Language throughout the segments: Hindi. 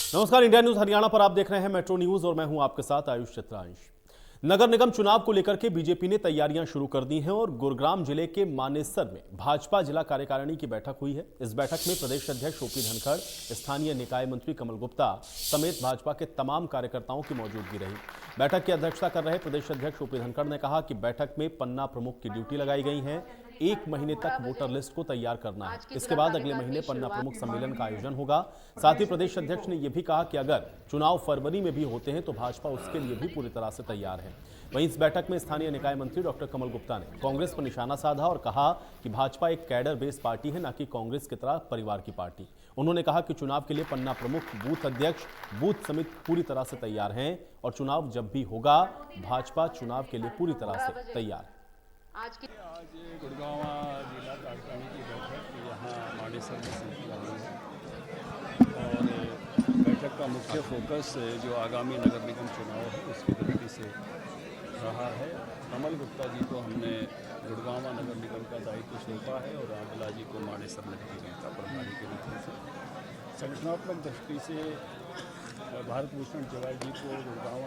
नमस्कार, इंडिया न्यूज हरियाणा पर आप देख रहे हैं मेट्रो न्यूज और मैं हूं आपके साथ आयुष चित्रांश। नगर निगम चुनाव को लेकर के बीजेपी ने तैयारियां शुरू कर दी हैं और गुरुग्राम जिले के मानेसर में भाजपा जिला कार्यकारिणी की बैठक हुई है। इस बैठक में प्रदेश अध्यक्ष ओपी धनखड़, स्थानीय निकाय मंत्री कमल गुप्ता समेत भाजपा के तमाम कार्यकर्ताओं की मौजूदगी रही। बैठक की अध्यक्षता कर रहे प्रदेश अध्यक्ष ओपी धनखड़ ने कहा कि बैठक में पन्ना प्रमुख की ड्यूटी लगाई गई है। 1 महीने तक वोटर लिस्ट को तैयार करना है। इसके बाद अगले महीने पन्ना प्रमुख सम्मेलन का आयोजन होगा। साथ ही प्रदेश अध्यक्ष ने यह भी कहा कि अगर चुनाव फरवरी में भी होते हैं तो भाजपा उसके लिए भी पूरी तरह से तैयार है। वहीं इस बैठक में स्थानीय निकाय मंत्री डॉक्टर कमल गुप्ता ने कांग्रेस पर निशाना साधा और कहा कि भाजपा एक कैडर बेस्ड पार्टी है, न कि कांग्रेस की तरह परिवार की पार्टी। उन्होंने कहा कि चुनाव के लिए पन्ना प्रमुख, बूथ अध्यक्ष, बूथ समिति पूरी तरह से तैयार हैं और चुनाव जब भी होगा भाजपा चुनाव के लिए पूरी तरह से तैयार है। आज गुड़गांव जिला कार्यकारिणी की बैठक यहाँ मानेसर में संपन्न हुई है और बैठक का मुख्य फोकस जो आगामी नगर निगम चुनाव है उसकी दृष्टि से रहा है। कमल गुप्ता जी को हमने गुड़गांव नगर निगम का दायित्व सौंपा है और रामला जी को मानेसर नगर निगम का प्रभारी के रूप में से। संगठनात्मक दृष्टि से भारत भूषण जवाई जी को गुड़गांव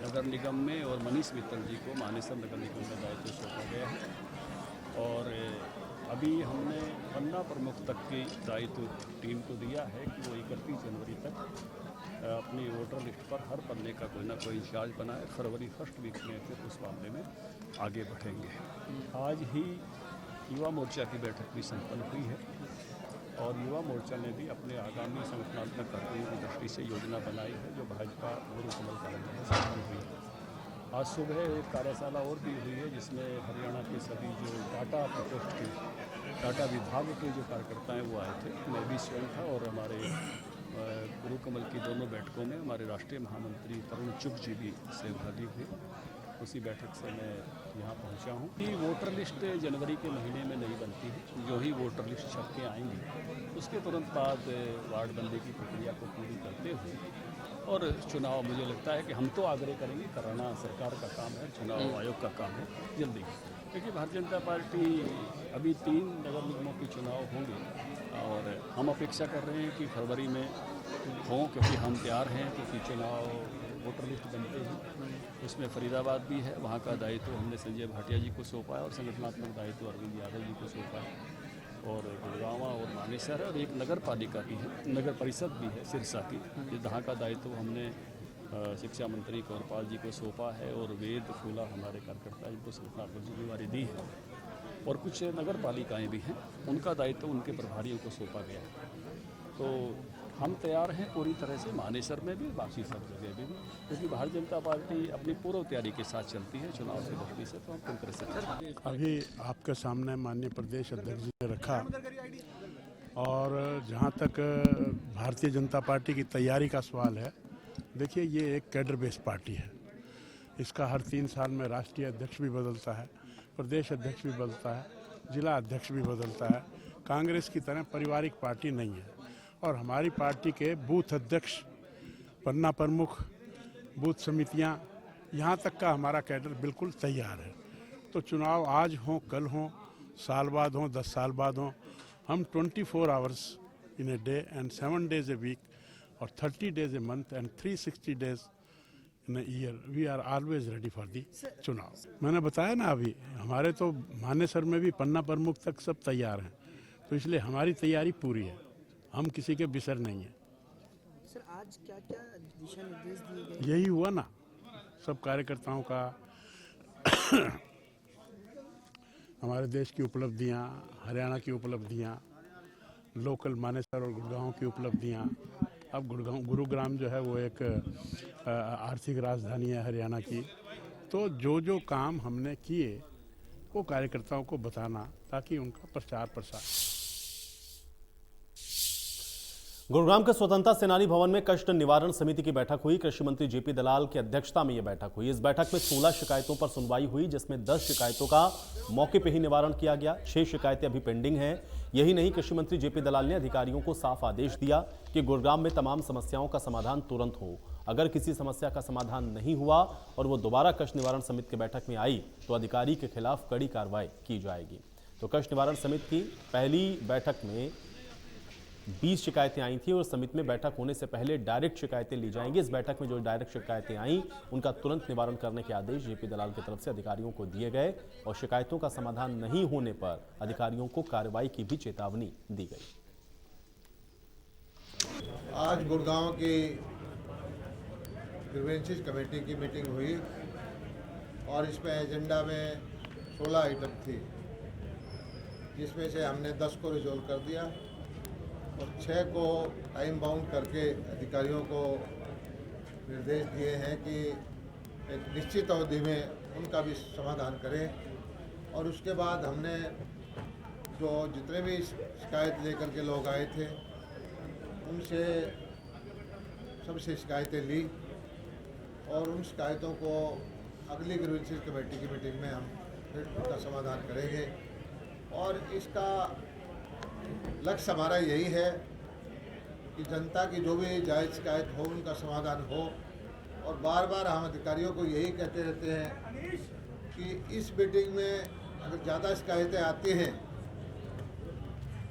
नगर निगम में और मनीष मित्तल जी को मानेसर नगर निगम का दायित्व सौंपा गया है और अभी हमने पन्ना प्रमुख तक की दायित्व टीम को दिया है कि वो 31 जनवरी तक अपनी वोटर लिस्ट पर हर पन्ने का कोई ना कोई इंचार्ज बनाए। फरवरी फर्स्ट वीक में फिर उस मामले में आगे बढ़ेंगे। आज ही युवा मोर्चा की बैठक भी संपन्न हुई है और युवा मोर्चा ने भी अपने आगामी संगठनात्मक कार्यों की दृष्टि से योजना बनाई है जो भाजपा गुरु कमल कांग्रेस में संपन्न हुई है। आज सुबह एक कार्यशाला और भी हुई है जिसमें हरियाणा के सभी जो टाटा प्रकोष्ठ के टाटा विभाग के जो कार्यकर्ता हैं वो आए थे। मैं भी स्वयं था और हमारे गुरु कमल की दोनों बैठकों में हमारे राष्ट्रीय महामंत्री तरुण चुग जी भी सहभागी हुए। उसी बैठक से मैं यहाँ पहुँचा हूँ। ये वोटर लिस्ट जनवरी के महीने में नहीं बनती है। जो ही वोटर लिस्ट छप के आएंगी उसके तुरंत बाद वार्ड बंदी की प्रक्रिया को पूरी करते हुए और चुनाव, मुझे लगता है कि हम तो आग्रह करेंगे, कराना सरकार का काम है, चुनाव आयोग का काम है जल्दी, क्योंकि भारतीय जनता पार्टी अभी 3 नगर निगमों के चुनाव होंगे और हम अपेक्षा कर रहे हैं कि फरवरी में हों, क्योंकि हम तैयार हैं, क्योंकि चुनाव वोटर लिस्ट बनते हैं। उसमें फरीदाबाद भी है, वहाँ का दायित्व हमने संजय भाटिया जी को सौंपा है और संगठनात्मक दायित्व अरविंद यादव जी को सौंपा है और गुड़गांव और मानेसर है और एक नगर पालिका भी है, नगर परिषद भी है सिरसा की, जहाँ का दायित्व हमने शिक्षा मंत्री कौरपाल जी को सौंपा है और वेद फूला हमारे कार्यकर्ता जिनको संगठनात्मक जिम्मेवारी दी है और कुछ नगर पालिकाएँ भी हैं, उनका दायित्व उनके प्रभारियों को सौंपा गया है। तो हम तैयार हैं पूरी तरह से मानेसर में भी, बाकी सब जगह भी, क्योंकि भारतीय जनता पार्टी अपनी पूर्व तैयारी के साथ चलती है चुनाव की दृष्टि से, तो हम पूरी तरह से। अभी आपके सामने माननीय प्रदेश अध्यक्ष जी ने रखा और जहां तक भारतीय जनता पार्टी की तैयारी का सवाल है, देखिए ये एक कैडर बेस्ड पार्टी है। इसका हर 3 साल में राष्ट्रीय अध्यक्ष भी बदलता है, प्रदेश अध्यक्ष भी बदलता है, जिला अध्यक्ष भी बदलता है। कांग्रेस की तरह पारिवारिक पार्टी नहीं है और हमारी पार्टी के बूथ अध्यक्ष, पन्ना प्रमुख, बूथ समितियां, यहां तक का हमारा कैडर बिल्कुल तैयार है। तो चुनाव आज हो, कल हो, साल बाद हो, 10 साल बाद हो, हम 24 hours in a day and 7 days a week और 30 days a month and 360 days in a year we are always ready for the चुनाव। मैंने बताया ना, अभी हमारे तो मानेसर में भी पन्ना प्रमुख तक सब तैयार हैं, तो इसलिए हमारी तैयारी पूरी है, हम किसी के बिसर नहीं है। सर, आज क्या क्या दिशा निर्देश दिए गए? यही हुआ ना, सब कार्यकर्ताओं का हमारे देश की उपलब्धियां, हरियाणा की उपलब्धियां, लोकल मानेसर और गुड़गांव की उपलब्धियां। अब गुरुग्राम जो है वो एक आर्थिक राजधानी है हरियाणा की, तो जो जो काम हमने किए वो कार्यकर्ताओं को बताना ताकि उनका प्रचार प्रसार। गुरुग्राम के स्वतंत्रता सेनानी भवन में कष्ट निवारण समिति की बैठक हुई। कृषि मंत्री जेपी दलाल की अध्यक्षता में यह बैठक हुई। इस बैठक में 16 शिकायतों पर सुनवाई हुई, जिसमें 10 शिकायतों का मौके पर ही निवारण किया गया। 6 शिकायतें अभी पेंडिंग हैं। यही नहीं, कृषि मंत्री जेपी दलाल ने अधिकारियों को साफ आदेश दिया कि गुरुग्राम में तमाम समस्याओं का समाधान तुरंत हो। अगर किसी समस्या का समाधान नहीं हुआ और वो दोबारा कष्ट निवारण समिति की बैठक में आई तो अधिकारी के खिलाफ कड़ी कार्रवाई की जाएगी। तो कष्ट निवारण समिति की पहली बैठक में 20 शिकायतें आई थी और समिति में बैठक होने से पहले डायरेक्ट शिकायतें ली जाएंगी। इस बैठक में जो डायरेक्ट शिकायतें आई उनका तुरंत निवारण करने के आदेश जेपी दलाल की तरफ से अधिकारियों को दिए गए और शिकायतों का समाधान नहीं होने पर अधिकारियों को कार्रवाई की भी चेतावनी दी गई। आज गुड़गांव की ग्रीवेंसेस कमेटी की मीटिंग हुई और इसमें एजेंडा में 16 आइटम थी, जिसमें से हमने 10 को रिजॉल्व कर दिया और 6 को टाइम बाउंड करके अधिकारियों को निर्देश दिए हैं कि एक निश्चित अवधि में उनका भी समाधान करें। और उसके बाद हमने जो जितने भी शिकायत लेकर के लोग आए थे उनसे सबसे शिकायतें ली और उन शिकायतों को अगली ग्रीवेंसेस कमेटी की मीटिंग में हम फिर उनका समाधान करेंगे। और इसका लक्ष्य हमारा यही है कि जनता की जो भी जायज़ शिकायत हो उनका समाधान हो। और बार बार हम अधिकारियों को यही कहते रहते हैं कि इस मीटिंग में अगर ज़्यादा शिकायतें आती हैं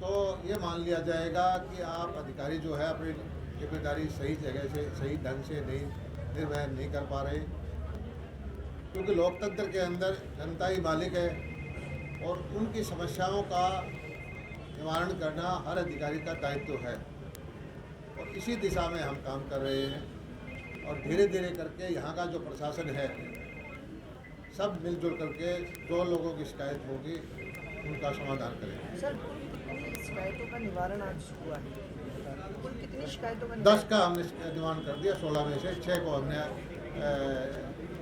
तो ये मान लिया जाएगा कि आप अधिकारी जो है अपनी जिम्मेदारी सही जगह से सही ढंग से निर्वहन नहीं कर पा रहे, क्योंकि लोकतंत्र के अंदर जनता ही मालिक है और उनकी समस्याओं का निवारण करना हर अधिकारी का दायित्व है। और इसी दिशा में हम काम कर रहे हैं और धीरे धीरे करके यहाँ का जो प्रशासन है सब मिलजुल करके जो लोगों की शिकायत होगी उनका समाधान करेंगे। सर, कितनी शिकायतों का निवारण आज हुआ है? कुल कितनी शिकायतों का 10 का हमने निवारण कर दिया, 16 में से 6 को हमने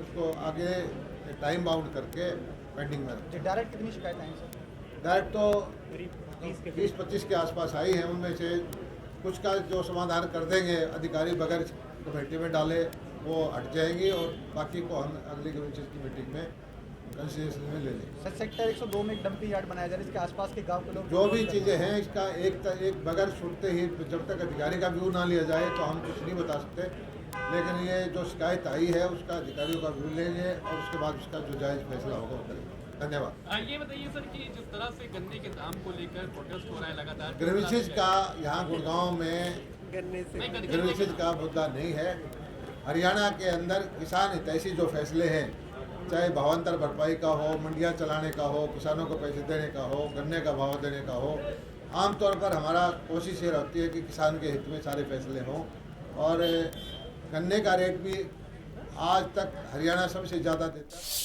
उसको आगे टाइम बाउंड करके पेंडिंग में रखा। डायरेक्ट कितनी शिकायत आई सर? डायरेक्ट तो 20-25 के आसपास आई हैं, उनमें से कुछ का जो समाधान कर देंगे अधिकारी बगैर कमेटी में डाले वो हट जाएंगी और बाकी को हम अगली ग्रीवेंसेस की मीटिंग में कंसिडरेशन में ले लेंगे। सर, सेक्टर 102 में एक डंपिंग यार्ड बनाया जा रहा है, इसके आसपास के गांव के लोग जो भी चीज़ें हैं इसका एक बगैर छूटते ही जब तक अधिकारी का व्यू ना लिया जाए तो हम कुछ नहीं बता सकते। लेकिन ये जो शिकायत आई है उसका अधिकारियों का व्यू लेंगे और उसके बाद उसका जो जायज़ फैसला होगा वो करेंगे। धन्यवाद। ये बताइए सर कि जिस तरह से गन्ने के दाम को लेकर प्रोटेस्ट हो रहा है लगातार, ग्रीवेंसेस का यहाँ गुड़गांव में ग्रीवेंसेस का मुद्दा नहीं है। हरियाणा के अंदर किसान हितैषी जो फैसले हैं, चाहे भावांतर भरपाई का हो, मंडियाँ चलाने का हो, किसानों को पैसे देने का हो, गन्ने का भाव देने का हो, आमतौर पर हमारा कोशिश ये रहती है कि किसान के हित में सारे फैसले हों। और गन्ने का रेट भी आज तक हरियाणा सबसे ज़्यादा देता है।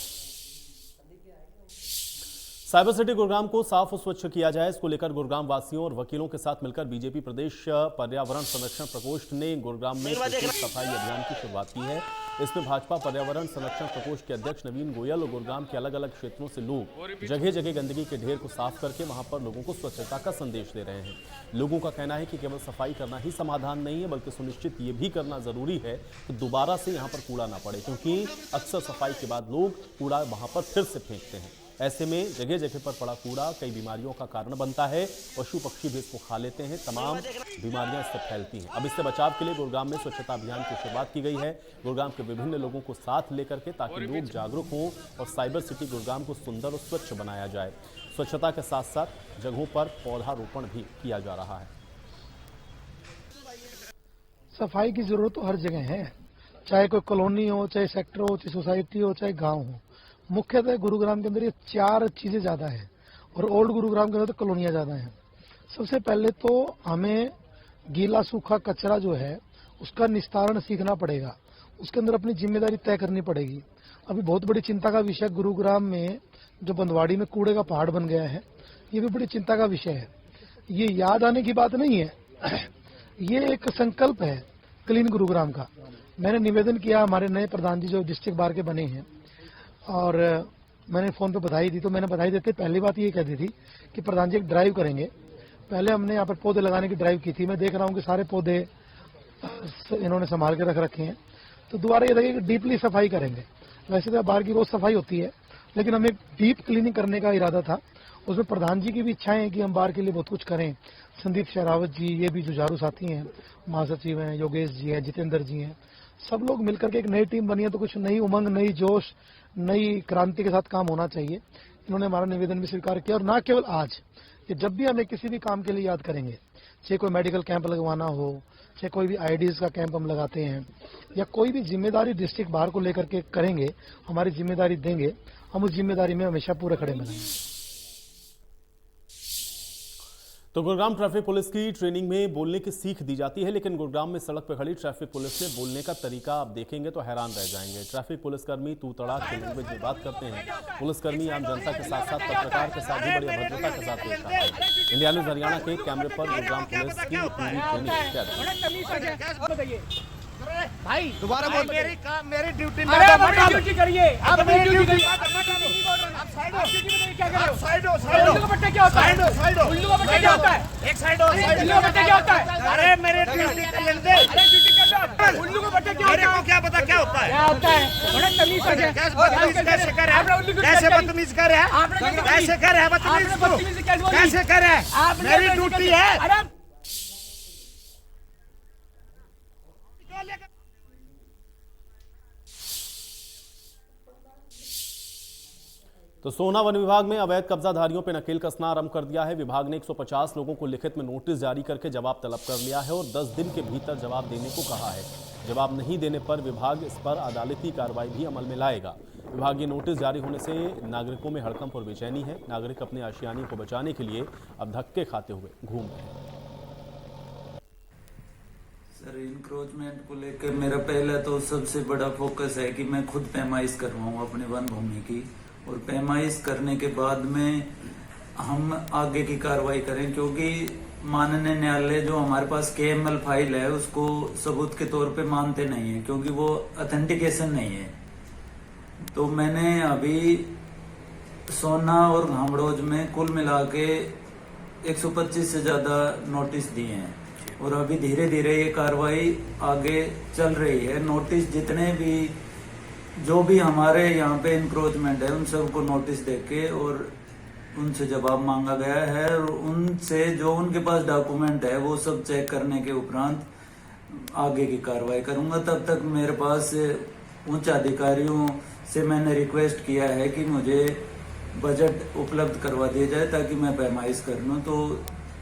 साइबर सिटी गुरुग्राम को साफ और स्वच्छ किया जाए, इसको लेकर गुरुग्राम वासियों और वकीलों के साथ मिलकर बीजेपी प्रदेश पर्यावरण संरक्षण प्रकोष्ठ ने गुरुग्राम में सफाई अभियान की शुरुआत की है। इसमें भाजपा पर्यावरण संरक्षण प्रकोष्ठ के अध्यक्ष नवीन गोयल और गुरुग्राम के अलग अलग क्षेत्रों से लोग जगह जगह गंदगी के ढेर को साफ करके वहां पर लोगों को स्वच्छता का संदेश दे रहे हैं। लोगों का कहना है कि केवल सफाई करना ही समाधान नहीं है, बल्कि सुनिश्चित ये भी करना जरूरी है कि दोबारा से यहाँ पर कूड़ा ना पड़े, क्योंकि अक्सर सफाई के बाद लोग कूड़ा वहां पर फिर से फेंकते हैं। ऐसे में जगह जगह पर पड़ा कूड़ा कई बीमारियों का कारण बनता है। पशु पक्षी भी इसको खा लेते हैं, तमाम बीमारियां इससे फैलती हैं। अब इससे बचाव के लिए गुरुग्राम में स्वच्छता अभियान की शुरुआत की गई है, गुरुग्राम के विभिन्न लोगों को साथ लेकर के, ताकि लोग जागरूक हों और साइबर सिटी गुरुग्राम को सुंदर और स्वच्छ बनाया जाए। स्वच्छता के साथ साथ जगहों पर पौधारोपण भी किया जा रहा है। सफाई की जरूरत तो हर जगह है, चाहे कोई कॉलोनी हो, चाहे सेक्टर हो, चाहे सोसाइटी हो, चाहे गांव हो। मुख्यतः गुरुग्राम के अंदर ये 4 चीजें ज्यादा है और ओल्ड गुरुग्राम के अंदर तो कॉलोनियां ज्यादा हैं। सबसे पहले तो हमें गीला सूखा कचरा जो है उसका निस्तारण सीखना पड़ेगा, उसके अंदर अपनी जिम्मेदारी तय करनी पड़ेगी। अभी बहुत बड़ी चिंता का विषय गुरुग्राम में जो बंदवाड़ी में कूड़े का पहाड़ बन गया है, ये भी बड़ी चिंता का विषय है। ये याद आने की बात नहीं है, ये एक संकल्प है क्लीन गुरुग्राम का। मैंने निवेदन किया, हमारे नए प्रधान जी जो डिस्ट्रिक्ट बार के बने हैं, और मैंने फोन पे बधाई दी। तो मैंने बधाई देते पहली बात ये कह दी थी कि प्रधान जी एक ड्राइव करेंगे। पहले हमने यहाँ पर पौधे लगाने की ड्राइव की थी, मैं देख रहा हूँ कि सारे पौधे इन्होंने संभाल के रख रखे हैं। तो दोबारा ये लगे कि डीपली सफाई करेंगे। वैसे तो बाहर की रोज सफाई होती है, लेकिन हमें डीप क्लीनिंग करने का इरादा था। उसमें प्रधान जी की भी इच्छाएं हैं कि हम बाहर के लिए बहुत कुछ करें। संदीप शेरावत जी, ये भी जुझारू साथी हैं, महासचिव हैं, योगेश जी हैं, जितेंद्र जी हैं, सब लोग मिलकर के एक नई टीम बनी है। तो कुछ नई उमंग, नई जोश, नई क्रांति के साथ काम होना चाहिए। इन्होंने हमारा निवेदन भी स्वीकार किया। और ना केवल आज, कि जब भी हमें किसी भी काम के लिए याद करेंगे, चाहे कोई मेडिकल कैंप लगवाना हो, चाहे कोई भी आईडीज का कैंप हम लगाते हैं, या कोई भी जिम्मेदारी डिस्ट्रिक्ट बार को लेकर के करेंगे, हमारी जिम्मेदारी देंगे, हम उस जिम्मेदारी में हमेशा पूरे खड़े मिलेंगे। तो गुरुग्राम ट्रैफिक पुलिस की ट्रेनिंग में बोलने की सीख दी जाती है, लेकिन गुरुग्राम में सड़क पर खड़ी ट्रैफिक पुलिस में बोलने का तरीका आप देखेंगे तो हैरान रह जाएंगे। ट्रैफिक पुलिसकर्मी तू तड़ाक के लैंग्वेज में बात करते हैं। पुलिसकर्मी आम जनता के साथ साथ पत्रकार के साथ भी बड़ी अभद्रता के साथ पेश आते हैं। इंडिया न्यूज हरियाणा के कैमरे पर गुरुग्राम पुलिस की पूरी ट्रेनिंग भाई दोबारा बोल मेरी ड्यूटी ड्यूटी करिए, आप अपनी ड्यूटी करिए। आप साइड हो, क्या कर रहे हो? साइड हो, उल्लू का पट्टा क्या होता है? साइड हो, उल्लू का पट्टा क्या होता है? एक साइड हो, उल्लू का पट्टा क्या होता है? अरे मेरे ड्यूटी कर दे। अरे ड्यूटी कर लो। उल्लू का पट्टा क्या मेरे होता को है? क्या पता क्या होता है? क्या होता है? थोड़ा तमीज से कैसे बदतमीज कर रहा है? कैसे कर रहा है बदतमीज? कैसे कर रहा है? मेरी ड्यूटी है। तो सोना वन विभाग में अवैध कब्जाधारियों पर नकेल कसना आरंभ कर दिया है। विभाग ने 150 लोगों को लिखित में नोटिस जारी करके जवाब तलब कर लिया है और 10 दिन के भीतर जवाब देने को कहा है। जवाब नहीं देने पर विभाग इस पर अदालती कार्रवाई भी अमल में लाएगा। विभागीय नोटिस जारी होने से नागरिकों में हड़कंप और बेचैनी है। नागरिक अपने आशियाने को बचाने के लिए अब धक्के खाते हुए घूम रहे हैं। सर, इंक्रोचमेंट को लेकर मेरा पहला तो सबसे बड़ा फोकस है कि मैं खुद पैमाइश करवाऊँ अपनी वन भूमि की, और पैमाइश करने के बाद में हम आगे की कार्रवाई करें, क्योंकि माननीय न्यायालय जो हमारे पास KML फाइल है उसको सबूत के तौर पे मानते नहीं है, क्योंकि वो ऑथेंटिकेशन नहीं है। तो मैंने अभी सोना और घामड़ोज में कुल मिला के 125 से ज्यादा नोटिस दिए हैं और अभी धीरे धीरे ये कार्रवाई आगे चल रही है। नोटिस जितने भी जो भी हमारे यहाँ पे इंक्रोचमेंट है उन सबको नोटिस देके और उनसे जवाब मांगा गया है, और उनसे जो उनके पास डॉक्यूमेंट है वो सब चेक करने के उपरांत आगे की कार्रवाई करूंगा। तब तक मेरे पास उच्च अधिकारियों से मैंने रिक्वेस्ट किया है कि मुझे बजट उपलब्ध करवा दिया जाए ताकि मैं पैमाइश कर लूँ। तो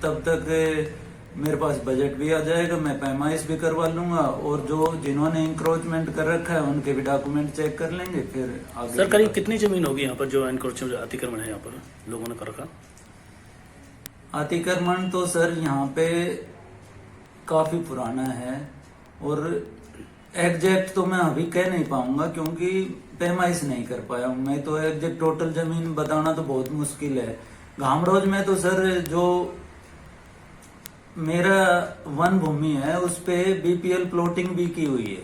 तब तक मेरे पास बजट भी आ जाएगा, मैं पैमाइश भी करवा लूंगा, और जो जिन्होंने इंक्रोचमेंट कर रखा है उनके भी डॉक्यूमेंट चेक कर लेंगे। फिर आगे सर, करीब कितनी जमीन होगी यहाँ पर जो इंक्रोचमेंट अतिक्रमण है यहाँ पर लोगों ने कर रखा? अतिक्रमण तो सर यहाँ पे काफी पुराना है, और एग्जैक्ट तो मैं अभी कह नहीं पाऊंगा क्योंकि पैमाइश नहीं कर पाया हूँ मैं। तो एग्जैक्ट टोटल जमीन बताना तो बहुत मुश्किल है। घामड़ोज में तो सर जो मेरा वन भूमि है उस पे BPL प्लॉटिंग भी की हुई है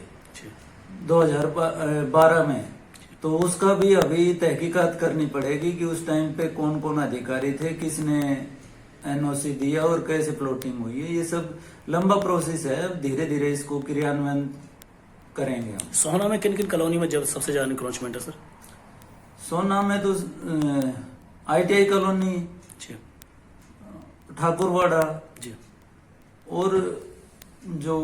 2012 में, तो उसका भी अभी तहकीकात करनी पड़ेगी कि उस टाइम पे कौन कौन अधिकारी थे, किसने NOC दिया और कैसे प्लॉटिंग हुई है। ये सब लंबा प्रोसेस है, धीरे धीरे इसको क्रियान्वयन करेंगे हम। सोना में किन किन कॉलोनी में जब सबसे ज्यादा इंक्रोचमेंट है सर? सोना में तो ITI कॉलोनी, ठाकुरवाड़ा जी, और जो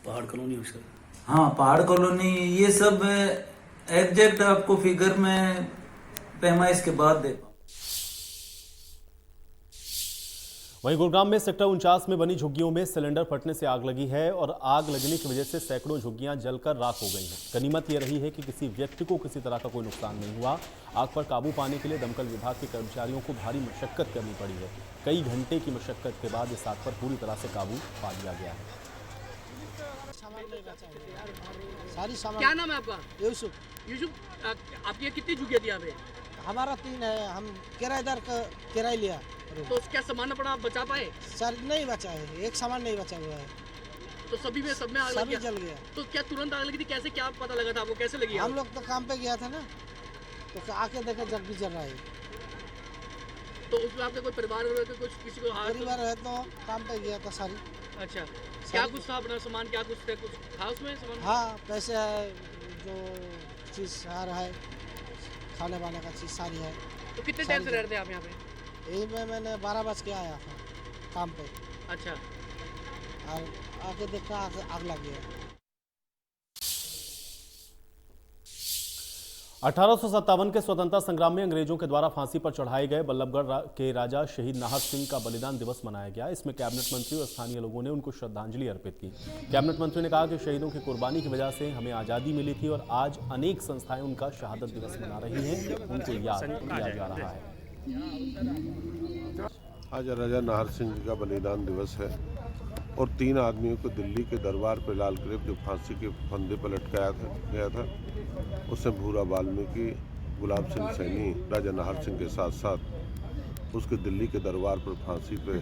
पहाड़ कॉलोनी हो सर। हाँ, पहाड़ कॉलोनी, ये सब एग्जैक्ट आपको फिगर में पैमाइश के बाद दे। वहीं गुरुग्राम में सेक्टर 49 में बनी झुग्गियों में सिलेंडर फटने से आग लगी है और आग लगने की वजह से सैकड़ों झुग्गियां जलकर राख हो गई हैं। गनीमत यह रही है कि किसी व्यक्ति को किसी तरह का कोई नुकसान नहीं हुआ। आग पर काबू पाने के लिए दमकल विभाग के कर्मचारियों को भारी मशक्कत करनी पड़ी है। कई घंटे की मशक्कत के बाद इस आग पर पूरी तरह से काबू पा लिया गया है। क्या नाम है आपका? यूसुफ। यूसुफ, आपकी कितनी झुग्गियां थी यहाँ पे? हमारा 3 है, हम किराएदार का किराया लिया। तो क्या सामान अपना बचा पाए? सर नहीं बचा है, एक सामान नहीं बचा हुआ है। तो सब में आग लग गया? जल गया। तो क्या तुरंत आग लगी थी? कैसे, क्या पता लगा था आपको, कैसे लगी? हम लोग तो काम पे गया था ना, तो आके देखा जब भी जल रहा है। तो उसमें आपके कोई परिवार कुछ किसी को परिवार है तो काम पे गया था सारी। अच्छा, क्या कुछ था अपना सामान, क्या कुछ था उसमें सामान? हाँ, पैसे है, जो चीज़ आ रहा है, खाने वाने का चीज़ सारी है। तो कितने टाइम से रहते हैं आप यहाँ पे? यही मैंने 12 बज के आया था काम पे। अच्छा, और आके देखा आग लग गया। 1857 के स्वतंत्रता संग्राम में अंग्रेजों के द्वारा फांसी पर चढ़ाए गए बल्लभगढ़ के राजा शहीद नाहर सिंह का बलिदान दिवस मनाया गया। इसमें कैबिनेट मंत्री और स्थानीय लोगों ने उनको श्रद्धांजलि अर्पित की। कैबिनेट मंत्री ने कहा कि शहीदों की कुर्बानी की वजह से हमें आज़ादी मिली थी और आज अनेक संस्थाएं उनका शहादत दिवस मना रही हैं, उनको याद किया जा रहा है। आज राजा नाहर सिंह जी का बलिदान दिवस है और 3 आदमियों को दिल्ली के दरबार पे लाल किले जो फांसी के फंदे पर लटकाया गया था, उसमें भूरा वाल्मीकि, गुलाब सिंह सैनी, राजा नाहर सिंह के साथ साथ उसके दिल्ली के दरबार पर फांसी पे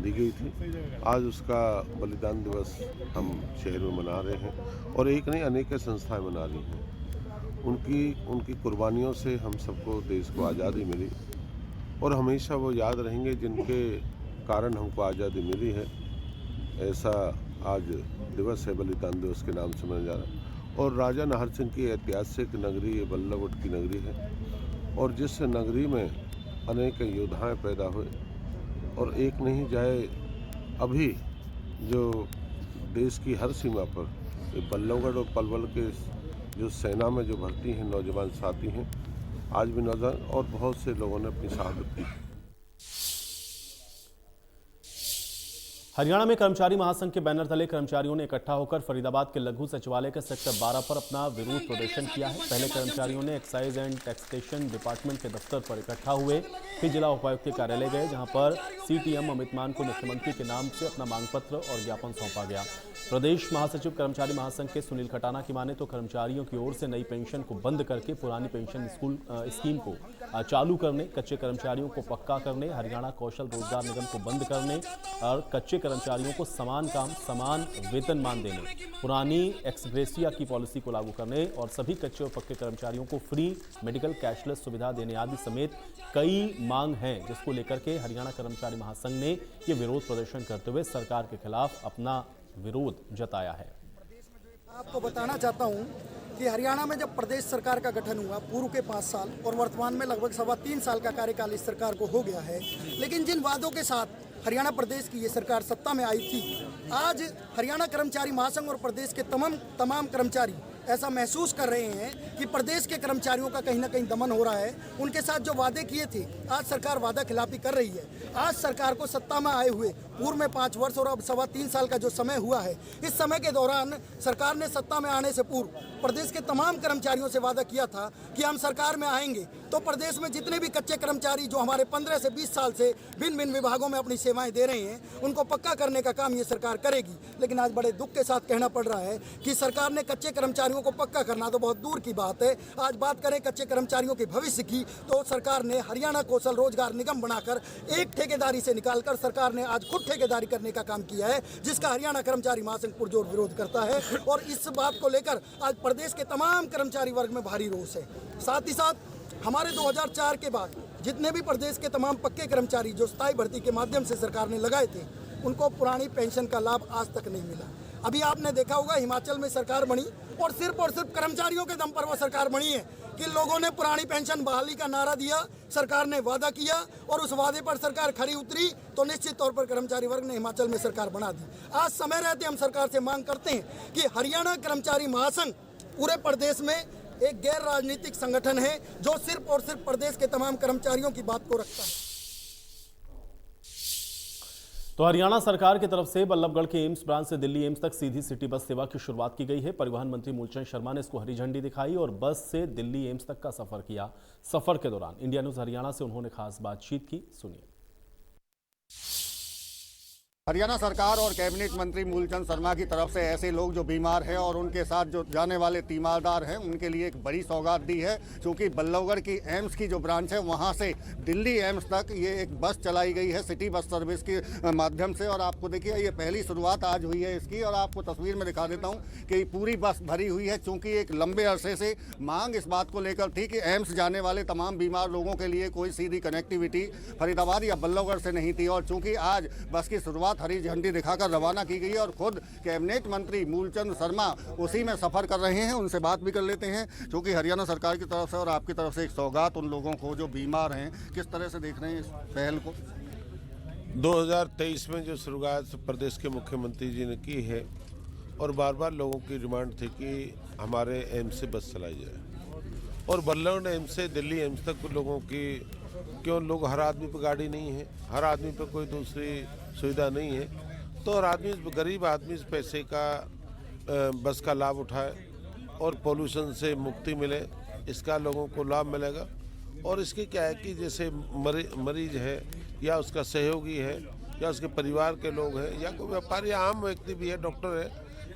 दी गई थी। आज उसका बलिदान दिवस हम शहर में मना रहे हैं और एक नहीं अनेक संस्थाएं मना रही हैं। उनकी कुर्बानियों से हम सबको देश को आज़ादी मिली और हमेशा वो याद रहेंगे जिनके कारण हमको आज़ादी मिली है। ऐसा आज दिवस है, बलिदान दिवस के नाम से मनाया जा रहा है। और राजा नाहर सिंह की ऐतिहासिक नगरी ये बल्लभगढ़ की नगरी है और जिस नगरी में अनेक योद्धाएं पैदा हुए और एक नहीं जाए, अभी जो देश की हर सीमा पर बल्लभगढ़ और पलवल के जो सेना में जो भर्ती हैं नौजवान साथी हैं, आज भी नौजवान और बहुत से लोगों ने अपनी शहादत दी। हरियाणा में कर्मचारी महासंघ के बैनर तले कर्मचारियों ने इकट्ठा होकर फरीदाबाद के लघु सचिवालय के सेक्टर 12 पर अपना विरोध प्रदर्शन किया है। पहले कर्मचारियों ने एक्साइज एंड टैक्सेशन डिपार्टमेंट के दफ्तर पर इकट्ठा हुए, फिर जिला उपायुक्त के कार्यालय गए, जहां पर सीटीएम अमित मान को मुख्यमंत्री के नाम से अपना मांग पत्र और ज्ञापन सौंपा गया। प्रदेश महासचिव कर्मचारी महासंघ के सुनील खटाना की माने तो कर्मचारियों की ओर से नई पेंशन को बंद करके पुरानी पेंशन स्कीम को चालू करने, कच्चे कर्मचारियों को पक्का करने, हरियाणा कौशल रोजगार निगम को बंद करने और कच्चे कर्मचारियों को समान काम समान वेतनमान देने, पुरानी एक्सग्रेसिया की पॉलिसी को लागू करने और सभी कच्चे और पक्के कर्मचारियों को फ्री मेडिकल कैशलेस सुविधा देने आदि समेत कई मांग हैं, जिसको लेकर के हरियाणा कर्मचारी महासंघ ने ये विरोध प्रदर्शन करते हुए सरकार के खिलाफ अपना विरोध जताया है। आपको बताना चाहता हूं कि हरियाणा में जब प्रदेश सरकार का गठन हुआ, पूर्व के 5 साल और वर्तमान में लगभग 3.25 साल का कार्यकाल इस सरकार को हो गया है, लेकिन जिन वादों के साथ हरियाणा प्रदेश की ये सरकार सत्ता में आई थी, आज हरियाणा कर्मचारी महासंघ और प्रदेश के तमाम कर्मचारी ऐसा महसूस कर रहे हैं कि प्रदेश के कर्मचारियों का कहीं ना कहीं दमन हो रहा है। उनके साथ जो वादे किए थे, आज सरकार वादा खिलाफी कर रही है। आज सरकार को सत्ता में आए हुए पूर्व में 5 वर्ष और अब 3.25 साल का जो समय हुआ है, इस समय के दौरान सरकार ने सत्ता में आने से पूर्व प्रदेश के तमाम कर्मचारियों से वादा किया था कि हम सरकार में आएंगे तो प्रदेश में जितने भी कच्चे कर्मचारी जो हमारे 15 से 20 साल से भिन्न भिन्न विभागों में अपनी सेवाएं दे रहे हैं, उनको पक्का करने का काम ये सरकार करेगी। लेकिन आज बड़े दुख के साथ कहना पड़ रहा है कि सरकार ने कच्चे कर्मचारियों को पक्का करना तो बहुत दूर की बात है। आज बात करें कच्चे कर्मचारियों के भविष्य की, तो सरकार ने हरियाणा कौशल रोजगार निगम बनाकर एक ठेकेदारी से निकालकर सरकार ने आज खुद ठेकेदारी करने का काम किया है, जिसका हरियाणा कर्मचारी महासंघ पुरजोर विरोध करता है। और इस बात को लेकर आज प्रदेश के तमाम कर्मचारी वर्ग में भारी रोष है। साथ ही साथ हमारे 2004 के बाद जितने भी प्रदेश के तमाम पक्के कर्मचारी जो स्थायी भर्ती के माध्यम से सरकार ने लगाए थे, उनको पुरानी पेंशन का लाभ आज तक नहीं मिला। अभी आपने देखा होगा हिमाचल में सरकार बनी और सिर्फ कर्मचारियों के दम पर वह सरकार बनी है कि लोगों ने पुरानी पेंशन बहाली का नारा दिया, सरकार ने वादा किया और उस वादे पर सरकार खरी उतरी तो निश्चित तौर पर कर्मचारी वर्ग ने हिमाचल में सरकार बना दी। आज समय रहते हम सरकार से मांग करते हैं कि हरियाणा कर्मचारी महासंघ पूरे प्रदेश में एक गैर राजनीतिक संगठन है जो सिर्फ और सिर्फ प्रदेश के तमाम कर्मचारियों की बात को रखता है। तो हरियाणा सरकार की तरफ से बल्लभगढ़ के एम्स ब्रांच से दिल्ली एम्स तक सीधी सिटी बस सेवा की शुरुआत की गई है। परिवहन मंत्री मूलचंद शर्मा ने इसको हरी झंडी दिखाई और बस से दिल्ली एम्स तक का सफर किया। सफर के दौरान इंडिया न्यूज हरियाणा से उन्होंने खास बातचीत की, सुनिए। हरियाणा सरकार और कैबिनेट मंत्री मूलचंद शर्मा की तरफ से ऐसे लोग जो बीमार हैं और उनके साथ जो जाने वाले तीमारदार हैं, उनके लिए एक बड़ी सौगात दी है, क्योंकि बल्लभगढ़ की एम्स की जो ब्रांच है वहां से दिल्ली एम्स तक ये एक बस चलाई गई है सिटी बस सर्विस के माध्यम से। और आपको देखिए ये पहली शुरुआत आज हुई है इसकी और आपको तस्वीर में दिखा देता हूँ कि पूरी बस भरी हुई है, चूँकि एक लंबे अरसे से मांग इस बात को लेकर थी कि एम्स जाने वाले तमाम बीमार लोगों के लिए कोई सीधी कनेक्टिविटी फरीदाबाद या बल्लभगढ़ से नहीं थी। और चूँकि आज बस की शुरुआत हरी झंडी दिखाकर रवाना की गई और खुद कैबिनेट मंत्री मूलचंद शर्मा उसी में सफर कर रहे हैं, उनसे बात भी कर लेते हैं, क्योंकि हरियाणा सरकार की तरफ से और आपकी तरफ से एक सौगात उन लोगों को जो बीमार हैं, किस तरह से देख रहे हैं इस पहल को? 2023 में जो शुरुआत प्रदेश के मुख्यमंत्री जी ने की है और बार बार लोगों की डिमांड थी कि हमारे एम्स से बस चलाई जाए और बल्लभगढ़ एम्स से दिल्ली एम्स तक लोगों की, क्यों लोग, हर आदमी पर गाड़ी नहीं है, हर आदमी पर कोई दूसरी सुविधा नहीं है, तो हर आदमी, गरीब आदमी इस पैसे का बस का लाभ उठाए और पोल्यूशन से मुक्ति मिले, इसका लोगों को लाभ मिलेगा। और इसकी क्या है कि जैसे मरीज है या उसका सहयोगी है या उसके परिवार के लोग हैं या कोई व्यापारी आम व्यक्ति भी है, डॉक्टर है,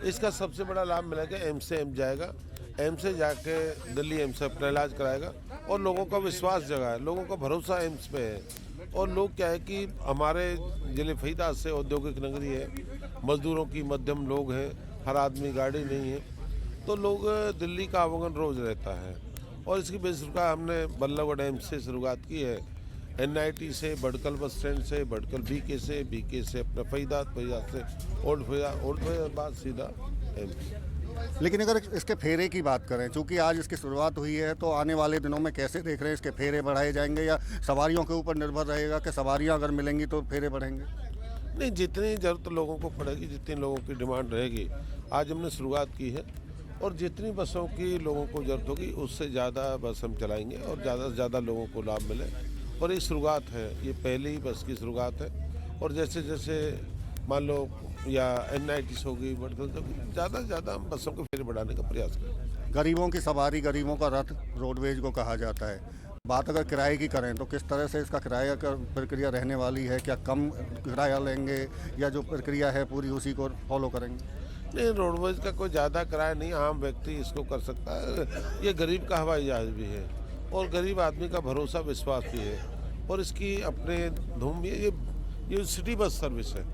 इसका सबसे बड़ा लाभ मिलेगा। एम्स से एम्स जाएगा, एम्स से जाके दिल्ली एम्स से अपना इलाज कराएगा और लोगों का विश्वास जगा है, लोगों का भरोसा एम्स पे है। और लोग क्या है कि हमारे जिले फरीदाबाद से औद्योगिक नगरी है, मजदूरों की मध्यम लोग हैं, हर आदमी गाड़ी नहीं है, तो लोग दिल्ली का आवागमन रोज रहता है। और इसकी बेसिस का हमने बल्लभगढ़ एम्स से शुरुआत की है, NIT से, बड़कल बस स्टैंड से, बड़कल BK से अपना फरीदाबाद से ओल्ड फरीदाबाद सीधा एम्स। लेकिन अगर इसके फेरे की बात करें, चूंकि आज इसकी शुरुआत हुई है, तो आने वाले दिनों में कैसे देख रहे हैं, इसके फेरे बढ़ाए जाएंगे या सवारियों के ऊपर निर्भर रहेगा कि सवारियां अगर मिलेंगी तो फेरे बढ़ेंगे? नहीं, जितनी ज़रूरत लोगों को पड़ेगी, जितनी लोगों की डिमांड रहेगी, आज हमने शुरुआत की है और जितनी बसों की लोगों को ज़रूरत होगी उससे ज़्यादा बस हम चलाएंगे और ज़्यादा से ज़्यादा लोगों को लाभ मिले। और ये शुरुआत है, ये पहली बस की शुरुआत है और जैसे जैसे मान लो या NIT होगी, बड़कल होगी, ज़्यादा से ज़्यादा हम बसों के फेरे बढ़ाने का प्रयास करें। गरीबों की सवारी, गरीबों का रथ रोडवेज को कहा जाता है। बात अगर किराए की करें तो किस तरह से इसका किराया का प्रक्रिया रहने वाली है? क्या कम किराया लेंगे या जो प्रक्रिया है पूरी उसी को फॉलो करेंगे? नहीं, रोडवेज का कोई ज़्यादा किराया नहीं, आम व्यक्ति इसको कर सकता है। ये गरीब का हवाई जहाज भी है और गरीब आदमी का भरोसा विश्वास भी है और इसकी अपने धूम भी है। ये सिटी बस सर्विस है,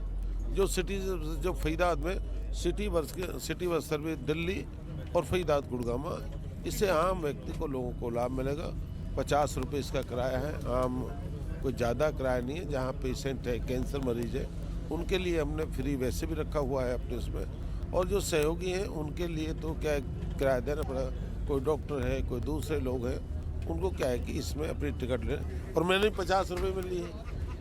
जो फरीदाबाद में सिटी बस सर्विस दिल्ली और फरीदाबाद गुड़गांव, इससे आम व्यक्ति को, लोगों को लाभ मिलेगा। 50 रुपये इसका किराया है, आम कोई ज़्यादा किराया नहीं है। जहाँ पेशेंट है, कैंसर मरीज है, उनके लिए हमने फ्री वैसे भी रखा हुआ है अपने उसमें। और जो सहयोगी हैं उनके लिए तो क्या किराया देना पड़ा, कोई डॉक्टर है, कोई दूसरे लोग हैं, उनको क्या है कि इसमें अपनी टिकट लें। और मैंने 50 रुपये में ली है,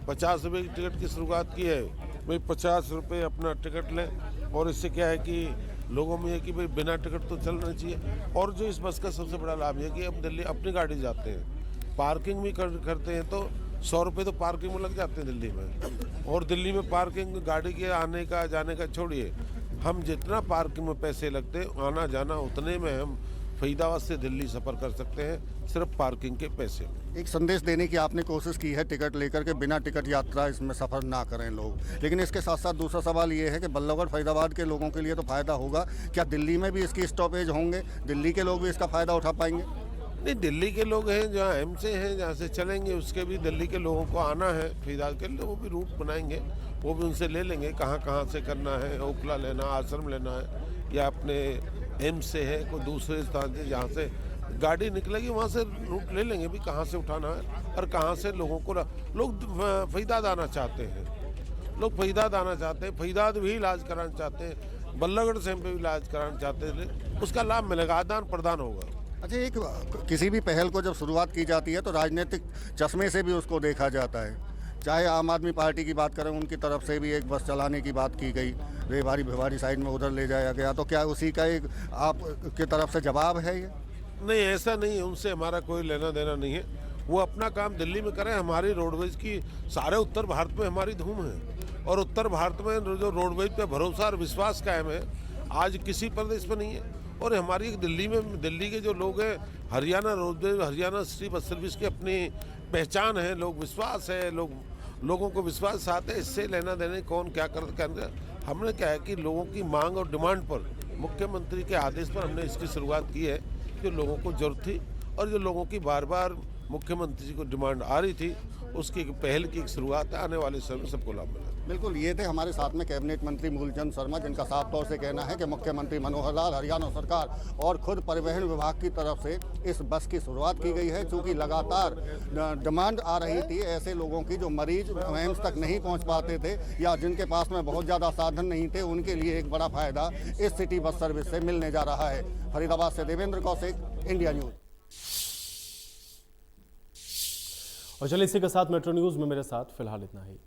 50 रुपये की टिकट की शुरुआत की है। भाई 50 रुपये अपना टिकट लें और इससे क्या है कि लोगों में है कि भाई बिना टिकट तो चलना चाहिए। और जो इस बस का सबसे बड़ा लाभ है कि हम दिल्ली अपनी गाड़ी जाते हैं, पार्किंग भी करते हैं तो 100 रुपये तो पार्किंग में लग जाते हैं दिल्ली में। और दिल्ली में पार्किंग गाड़ी के आने का जाने का छोड़िए, हम जितना पार्किंग में पैसे लगते हैं आना जाना उतने में हम फरीदाबाद से दिल्ली सफ़र कर सकते हैं, सिर्फ पार्किंग के पैसे में। एक संदेश देने की आपने कोशिश की है टिकट लेकर के, बिना टिकट यात्रा इसमें सफ़र ना करें लोग, लेकिन इसके साथ साथ दूसरा सवाल ये है कि बल्लभगढ़ फरीदाबाद के लोगों के लिए तो फ़ायदा होगा, क्या दिल्ली में भी इसकी स्टॉपेज होंगे? दिल्ली के लोग भी इसका फ़ायदा उठा पाएंगे? नहीं, दिल्ली के लोग हैं जहाँ एम्स से हैं, जहाँ से चलेंगे उसके भी दिल्ली के लोगों को आना है फरीदाबाद के लिए, वो भी रूट बनाएंगे, वो भी उनसे ले लेंगे कहाँ से करना है, ओखला लेना, आश्रम लेना है या अपने एम्स से है कोई दूसरे स्थान से जहाँ से गाड़ी निकलेगी वहाँ से रूट ले लेंगे भी, कहाँ से उठाना है और कहाँ से लोगों को। लोग फरीदाबाद आना चाहते हैं, फरीदाबाद भी इलाज कराना चाहते हैं, बल्लभगढ़ से भी इलाज कराना चाहते हैं, उसका लाभ मिलेगा, आदान प्रदान होगा। अच्छा, एक किसी भी पहल को जब शुरुआत की जाती है तो राजनीतिक चश्मे से भी उसको देखा जाता है। चाहे आम आदमी पार्टी की बात करें, उनकी तरफ से भी एक बस चलाने की बात की गई, रेवाड़ी भिवाड़ी साइड में उधर ले जाया गया, तो क्या उसी का एक आपकी तरफ से जवाब है ये? नहीं, ऐसा नहीं है, उनसे हमारा कोई लेना देना नहीं है। वो अपना काम दिल्ली में करें, हमारी रोडवेज की सारे उत्तर भारत में हमारी धूम है और उत्तर भारत में जो रोडवेज पे भरोसा और विश्वास कायम है आज किसी प्रदेश में नहीं है। और हमारी दिल्ली के जो लोग हैं, Haryana roadways, Haryana city bus service की अपनी पहचान है, लोग विश्वास है, लोगों को विश्वास आते हैं। इससे लेना देने कौन क्या कर हमने क्या है कि लोगों की मांग और डिमांड पर, मुख्यमंत्री के आदेश पर हमने इसकी शुरुआत की है। जो लोगों को जरूरत थी और जो लोगों की बार बार मुख्यमंत्री जी को डिमांड आ रही थी, उसकी एक पहल की एक शुरुआत है, आने वाले समय में सबको लाभ मिलेगा। बिल्कुल, ये थे हमारे साथ में कैबिनेट मंत्री मूलचंद शर्मा, जिनका साफ तौर से कहना है कि मुख्यमंत्री मनोहर लाल, हरियाणा सरकार और खुद परिवहन विभाग की तरफ से इस बस की शुरुआत की गई है। चूँकि लगातार डिमांड आ रही थी ऐसे लोगों की जो मरीज एम्स तक नहीं पहुँच पाते थे या जिनके पास में बहुत ज़्यादा साधन नहीं थे, उनके लिए एक बड़ा फायदा इस सिटी बस सर्विस से मिलने जा रहा है। फरीदाबाद से देवेंद्र कौशिक, इंडिया न्यूज़। और चलिए इसी के साथ मेट्रो न्यूज़ में मेरे साथ फिलहाल इतना ही।